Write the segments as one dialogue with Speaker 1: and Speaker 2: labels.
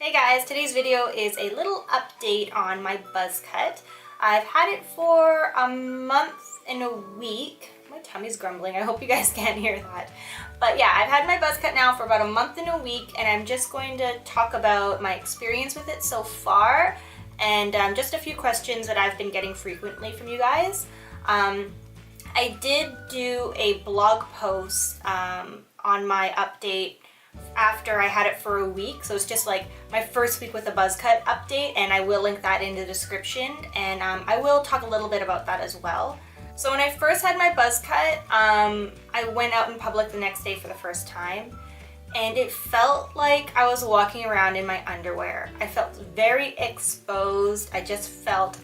Speaker 1: Hey guys, today's video is a little update on my buzz cut. I've had it for a month and a week. My tummy's grumbling, I hope you guys can't hear that. But yeah, I've had my buzz cut now for about a month and a week, and I'm just going to talk about my experience with it so far and just a few questions that I've been getting frequently from you guys. I did do a blog post on my update after I had it for a week, so it's just like my first week with a buzz cut update, and I will link that in the description, and I will talk a little bit about that as well. So when I first had my buzz cut, I went out in public the next day for the first time, and it felt like I was walking around in my underwear. I felt very exposed. I just felt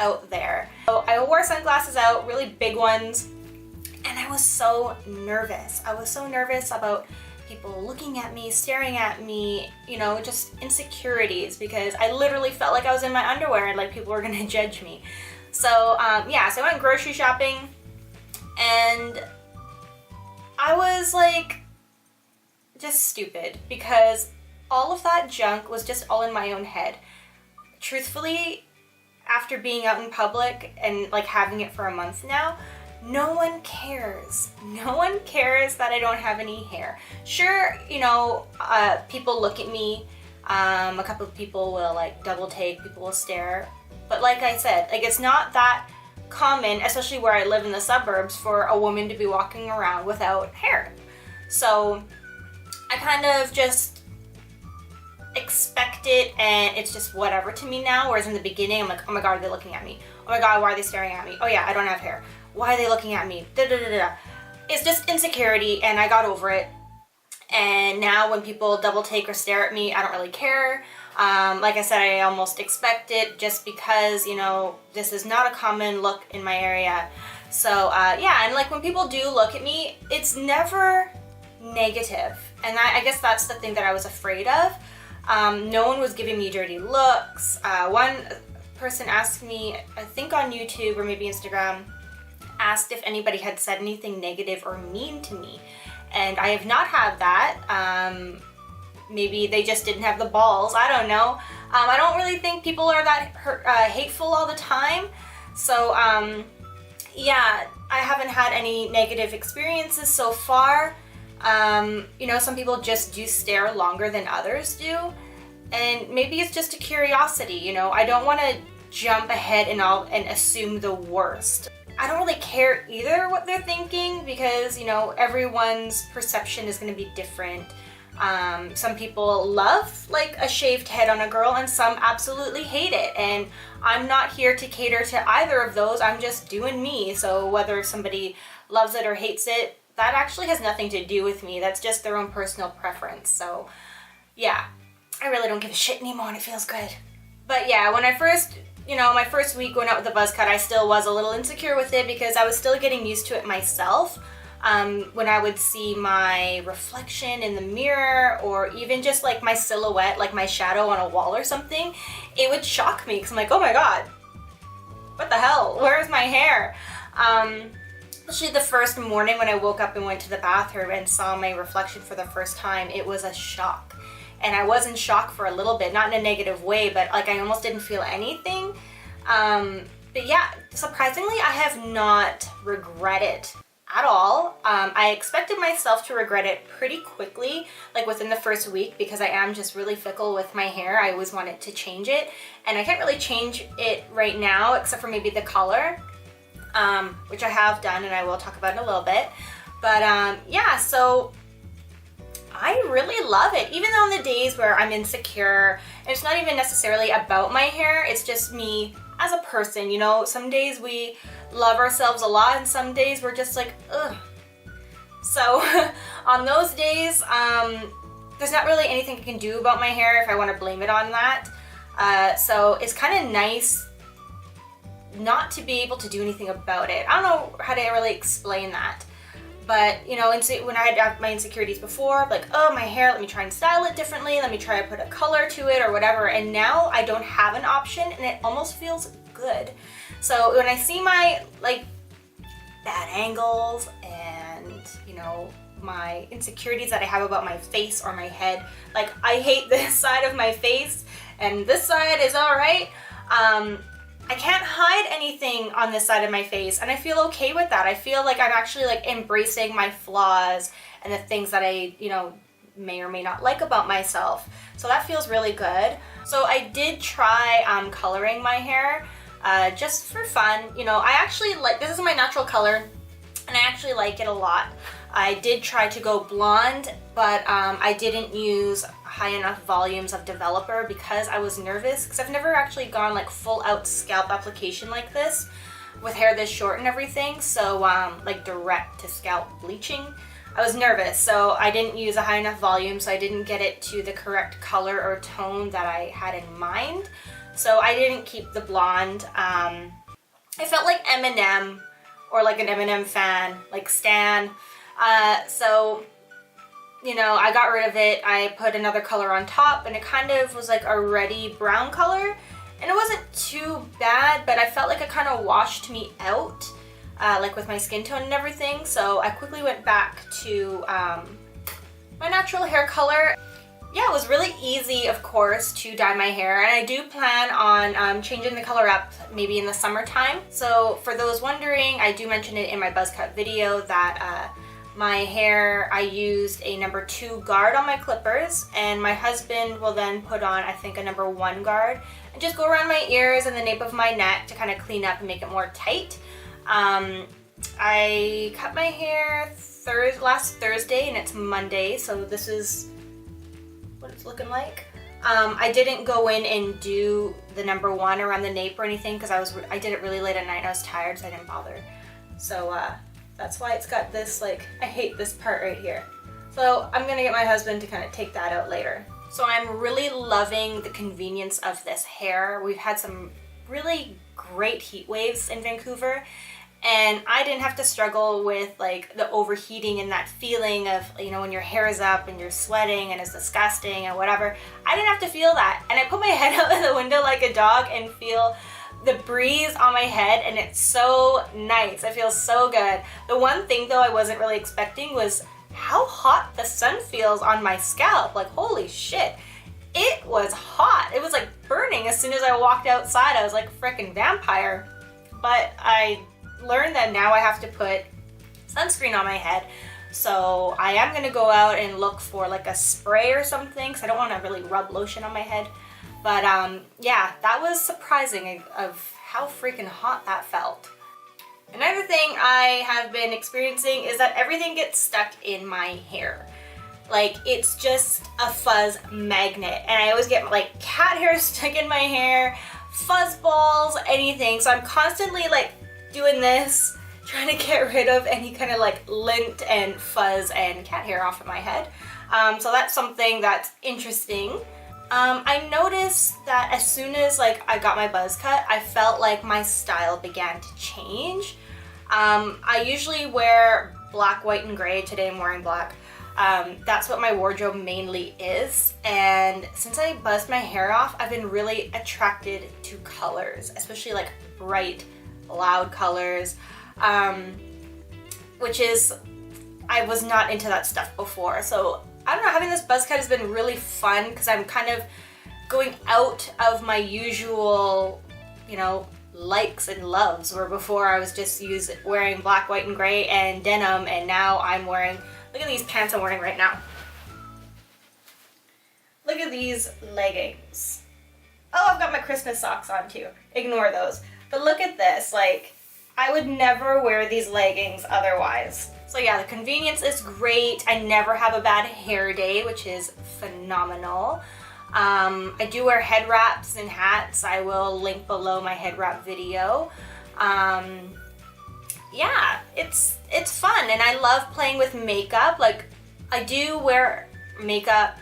Speaker 1: out there. So I wore sunglasses out, really big ones, and I was so nervous. I was so nervous about people looking at me, staring at me, you know, just insecurities, because I literally felt like I was in my underwear and like people were gonna judge me. So yeah, so I went grocery shopping and I was like just stupid because all of that junk was just all in my own head. Truthfully, after being out in public and like having it for a month now, no one cares. No one cares that I don't have any hair. Sure, you know, people look at me. A couple of people will like double take, people will stare. But like I said, like it's not that common, especially where I live in the suburbs, for a woman to be walking around without hair. So I kind of just expect it, and it's just whatever to me now. Whereas in the beginning, I'm like, oh my god, are they looking at me? Oh my god, why are they staring at me? Oh yeah, I don't have hair. Why are they looking at me? Da, da, da, da. It's just insecurity, and I got over it. And now when people double take or stare at me, I don't really care. Like I said, I almost expect it just because, you know, this is not a common look in my area. So yeah, and like when people do look at me, it's never negative. And I guess that's the thing that I was afraid of. No one was giving me dirty looks. One person asked me, I think on YouTube or maybe Instagram, asked if anybody had said anything negative or mean to me, and I have not had that. Maybe they just didn't have the balls, I don't know. I don't really think people are that hateful all the time, so yeah, I haven't had any negative experiences so far. You know, some people just do stare longer than others do, and maybe it's just a curiosity, you know. I don't want to jump ahead and assume the worst. I don't really care either what they're thinking, because, you know, everyone's perception is going to be different. Some people love like a shaved head on a girl, and some absolutely hate it, and I'm not here to cater to either of those. I'm just doing me. So whether somebody loves it or hates it, that actually has nothing to do with me. That's just their own personal preference. So yeah, I really don't give a shit anymore, and it feels good. But yeah, when I first, you know, my first week going out with the buzz cut, I still was a little insecure with it because I was still getting used to it myself. When I would see my reflection in the mirror, or even just like my silhouette, like my shadow on a wall or something, it would shock me because I'm like, oh my god, what the hell? Where's my hair? Especially the first morning when I woke up and went to the bathroom and saw my reflection for the first time, it was a shock. And I was in shock for a little bit, not in a negative way, but like I almost didn't feel anything. But yeah, surprisingly, I have not regretted it at all. I expected myself to regret it pretty quickly, like within the first week, because I am just really fickle with my hair. I always wanted to change it, and I can't really change it right now, except for maybe the color, which I have done, and I will talk about in a little bit. But yeah, so I really love it, even on the days where I'm insecure. And it's not even necessarily about my hair, it's just me as a person, you know. Some days we love ourselves a lot, and some days we're just like, ugh. So on those days, there's not really anything I can do about my hair if I want to blame it on that. So it's kind of nice not to be able to do anything about it. I don't know how to really explain that. But, you know, when I had my insecurities before, like, oh, my hair, let me try and style it differently, let me try to put a color to it or whatever, and now I don't have an option, and it almost feels good. So when I see my, like, bad angles and, you know, my insecurities that I have about my face or my head. Like, I hate this side of my face and this side is all right. I can't hide anything on this side of my face, and I feel okay with that. I feel like I'm actually like embracing my flaws and the things that I, you know, may or may not like about myself. So that feels really good. So I did try coloring my hair just for fun. You know, I actually like, this is my natural color and I actually like it a lot. I did try to go blonde, but I didn't use high enough volumes of developer because I was nervous, because I've never actually gone like full out scalp application like this with hair this short and everything. So like direct to scalp bleaching, I was nervous, so I didn't use a high enough volume, so I didn't get it to the correct color or tone that I had in mind. So I didn't keep the blonde. I felt like Eminem, or like an Eminem fan, like Stan. So, you know, I got rid of it. I put another color on top, and it kind of was like a reddy brown color, and it wasn't too bad, but I felt like it kind of washed me out, like with my skin tone and everything. So I quickly went back to my natural hair color. Yeah, it was really easy, of course, to dye my hair, and I do plan on changing the color up maybe in the summertime. So for those wondering, I do mention it in my buzz cut video that my hair, I used a number 2 guard on my clippers, and my husband will then put on, I think, a number 1 guard and just go around my ears and the nape of my neck to kind of clean up and make it more tight. I cut my hair last Thursday, and it's Monday, so this is what it's looking like. I didn't go in and do the number 1 around the nape or anything because I did it really late at night and I was tired, so I didn't bother. So that's why it's got this, like, I hate this part right here. So I'm gonna get my husband to kind of take that out later. So I'm really loving the convenience of this hair. We've had some really great heat waves in Vancouver, and I didn't have to struggle with like the overheating and that feeling of, you know, when your hair is up and you're sweating and it's disgusting and whatever. I didn't have to feel that, and I put my head out of the window like a dog and feel the breeze on my head, and it's so nice. I feel so good. The one thing though I wasn't really expecting was how hot the sun feels on my scalp. Like, holy shit, it was hot. It was like burning as soon as I walked outside. I was like a freaking vampire. But I learned that now I have to put sunscreen on my head. So I am gonna go out and look for like a spray or something, because I don't want to really rub lotion on my head. But yeah, that was surprising of how freaking hot that felt. Another thing I have been experiencing is that everything gets stuck in my hair. Like, it's just a fuzz magnet, and I always get like cat hair stuck in my hair, fuzz balls, anything. So I'm constantly like doing this, trying to get rid of any kind of like lint and fuzz and cat hair off of my head. So that's something that's interesting. I noticed that as soon as like I got my buzz cut, I felt like my style began to change. I usually wear black, white, and gray. Today I'm wearing black. That's what my wardrobe mainly is. And since I buzzed my hair off, I've been really attracted to colors, especially like bright, loud colors, which is, I was not into that stuff before. So I don't know, having this buzz cut has been really fun because I'm kind of going out of my usual, you know, likes and loves, where before I was just wearing black, white, and gray and denim, and now I'm wearing, look at these pants I'm wearing right now. Look at these leggings. Oh, I've got my Christmas socks on too. Ignore those. But look at this, like, I would never wear these leggings otherwise. So yeah, the convenience is great. I never have a bad hair day, which is phenomenal. I do wear head wraps and hats. I will link below my head wrap video. Yeah, it's fun, and I love playing with makeup. Like, I do wear makeup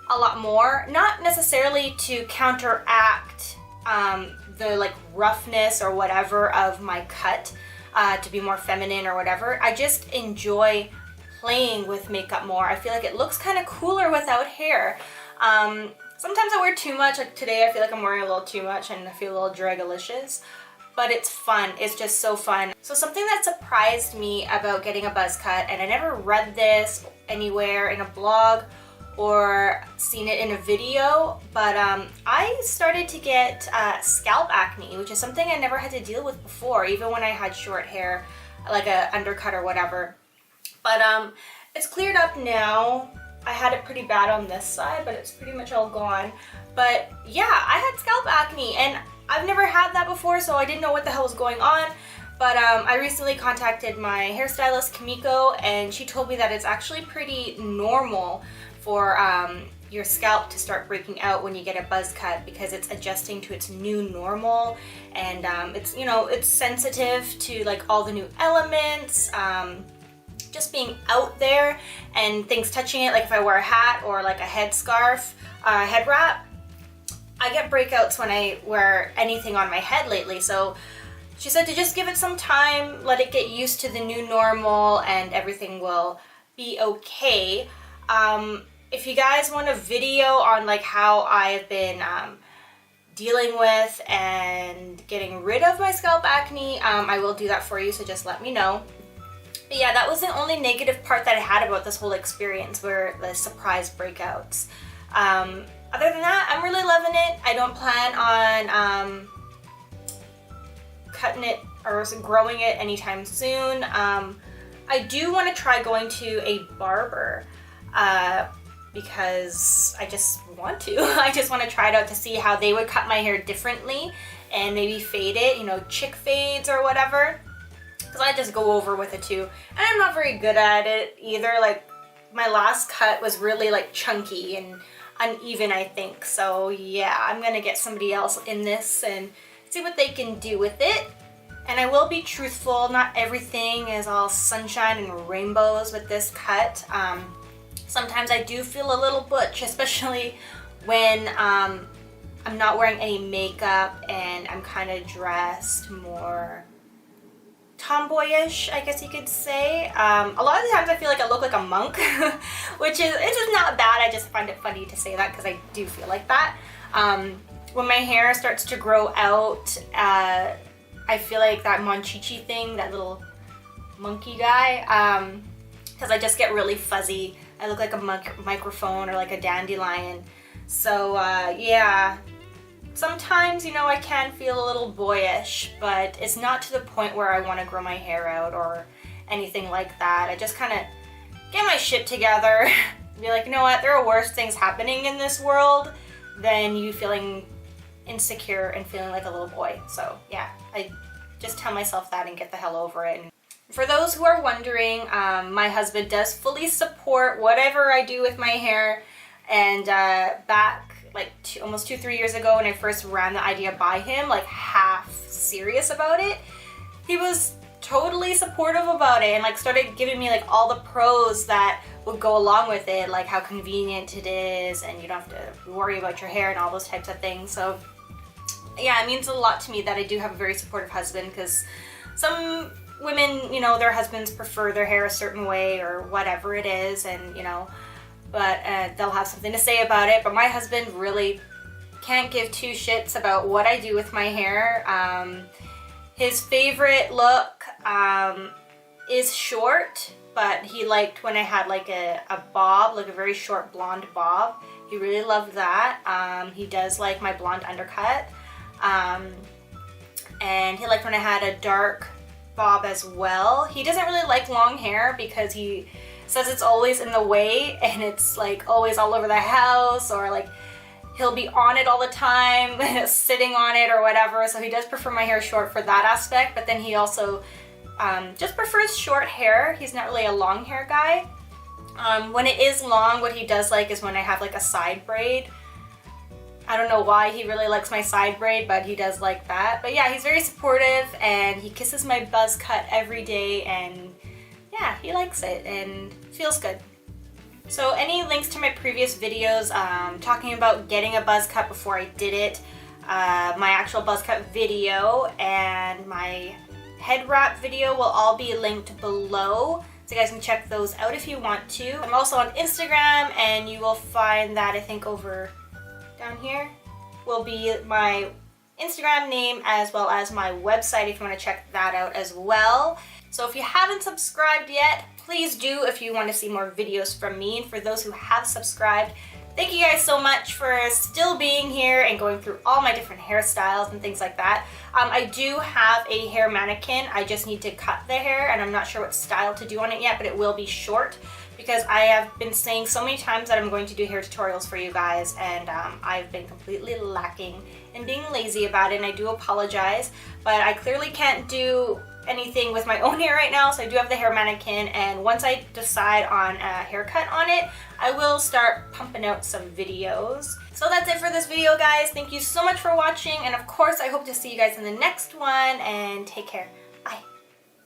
Speaker 1: a lot more, not necessarily to counteract the like roughness or whatever of my cut, to be more feminine or whatever. I just enjoy playing with makeup more. I feel like it looks kind of cooler without hair. Sometimes I wear too much. Like today I feel like I'm wearing a little too much and I feel a little dragalicious. but it's fun. It's just so fun. So something that surprised me about getting a buzz cut, and I never read this anywhere in a blog or seen it in a video, but I started to get scalp acne, which is something I never had to deal with before, even when I had short hair, like a undercut or whatever. But it's cleared up now. I had it pretty bad on this side, but it's pretty much all gone. But yeah, I had scalp acne, and I've never had that before, so I didn't know what the hell was going on. But I recently contacted my hairstylist, Kimiko, and she told me that it's actually pretty normal for your scalp to start breaking out when you get a buzz cut, because it's adjusting to its new normal, and it's, you know, it's sensitive to like all the new elements, just being out there and things touching it. Like if I wear a hat or like a headscarf, head wrap, I get breakouts when I wear anything on my head lately. So she said to just give it some time, let it get used to the new normal, and everything will be okay. If you guys want a video on like how I've been dealing with and getting rid of my scalp acne, I will do that for you, so just let me know. But yeah, that was the only negative part that I had about this whole experience, were the surprise breakouts. Other than that, I'm really loving it. I don't plan on cutting it or growing it anytime soon. I do want to try going to a barber because I just want to. I just want to try it out to see how they would cut my hair differently and maybe fade it, you know, chick fades or whatever. Because I just go over with it too. And I'm not very good at it either. Like my last cut was really like chunky and uneven, I think. So yeah, I'm gonna get somebody else in this and see what they can do with it. And I will be truthful, not everything is all sunshine and rainbows with this cut. Sometimes I do feel a little butch, especially when I'm not wearing any makeup and I'm kind of dressed more tomboyish, I guess you could say. A lot of the times I feel like I look like a monk, which is, it's just not bad. I just find it funny to say that because I do feel like that. When my hair starts to grow out, I feel like that Monchichi thing, that little monkey guy, because I just get really fuzzy. I look like a microphone or like a dandelion. So yeah. Sometimes, you know, I can feel a little boyish, but it's not to the point where I want to grow my hair out or anything like that. I just kind of get my shit together, be like, you know what, there are worse things happening in this world than you feeling insecure and feeling like a little boy. So yeah, I just tell myself that and get the hell over it. And for those who are wondering, my husband does fully support whatever I do with my hair, and back like almost 2-3 years ago when I first ran the idea by him, like half serious about it, he was totally supportive about it and like started giving me like all the pros that would go along with it, like how convenient it is and you don't have to worry about your hair and all those types of things. So yeah, it means a lot to me that I do have a very supportive husband, because some women, you know, their husbands prefer their hair a certain way or whatever it is, and you know, but they'll have something to say about it. But my husband really can't give two shits about what I do with my hair. His favorite look is short, but he liked when I had like a bob, like a very short blonde bob. He really loved that. He does like my blonde undercut. And he liked when I had a dark bob as well. He doesn't really like long hair because he says it's always in the way and it's like always all over the house, or like he'll be on it all the time, sitting on it or whatever. So he does prefer my hair short for that aspect, but then he also just prefers short hair. He's not really a long hair guy. When it is long, what he does like is when I have like a side braid. I don't know why he really likes my side braid, but he does like that. But yeah, he's very supportive and he kisses my buzz cut every day, and yeah, he likes it and feels good. So any links to my previous videos talking about getting a buzz cut before I did it, my actual buzz cut video and my head wrap video will all be linked below, so you guys can check those out if you want to. I'm also on Instagram, and you will find that I think over down here will be my Instagram name as well as my website if you want to check that out as well. So if you haven't subscribed yet, please do if you want to see more videos from me. And for those who have subscribed, thank you guys so much for still being here and going through all my different hairstyles and things like that. I do have a hair mannequin. I just need to cut the hair and I'm not sure what style to do on it yet, but it will be short because I have been saying so many times that I'm going to do hair tutorials for you guys, and I've been completely lacking and being lazy about it, and I do apologize, but I clearly can't do anything with my own hair right now, so I do have the hair mannequin, and once I decide on a haircut on it, I will start pumping out some videos. So that's it for this video, guys. Thank you so much for watching, and of course I hope to see you guys in the next one, and take care.